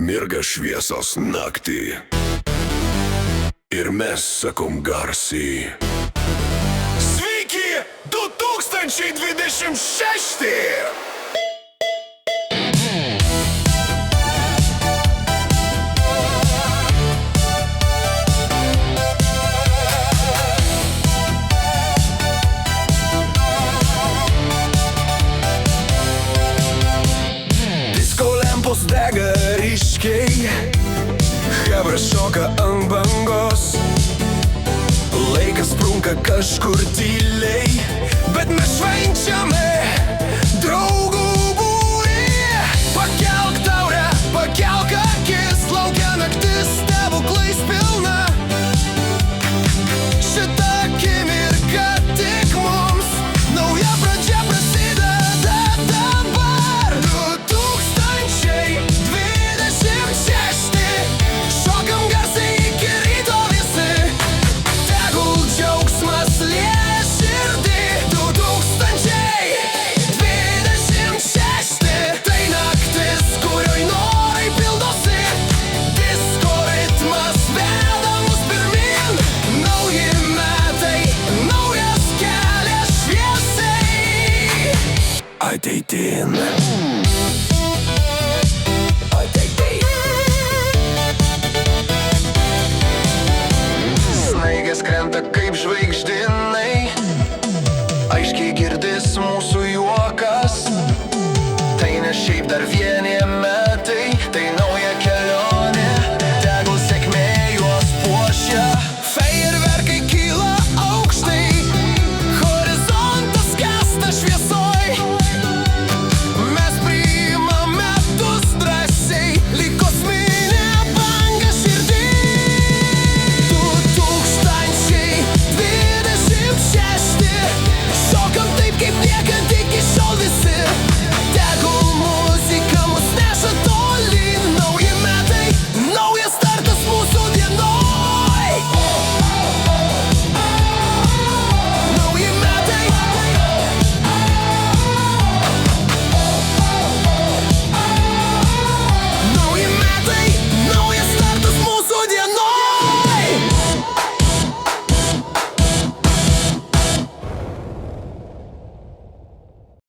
Mirga šviesos naktį ir mes sakom garsiai. Sveiki, 2026! Dega ryškiai, chebra šoka ant bangos. Laikas sprunka kažkur tyliai, bet mes švenčiame draugų būrį. Pakelk taurę, pakelk akis, laukia naktis stebuklais pilna. Šitą akimirką tik mums, nauja pradžia prasideda dabar. 2026, šokam garsiai iki ryto visi, tegul džiaugsmas lieja širdį. 2026, tai naktis, kurioj norai pildosi, disko ritmas veda mus pirmyn. Nauji metai, naujas kelias šviesiai ateitin.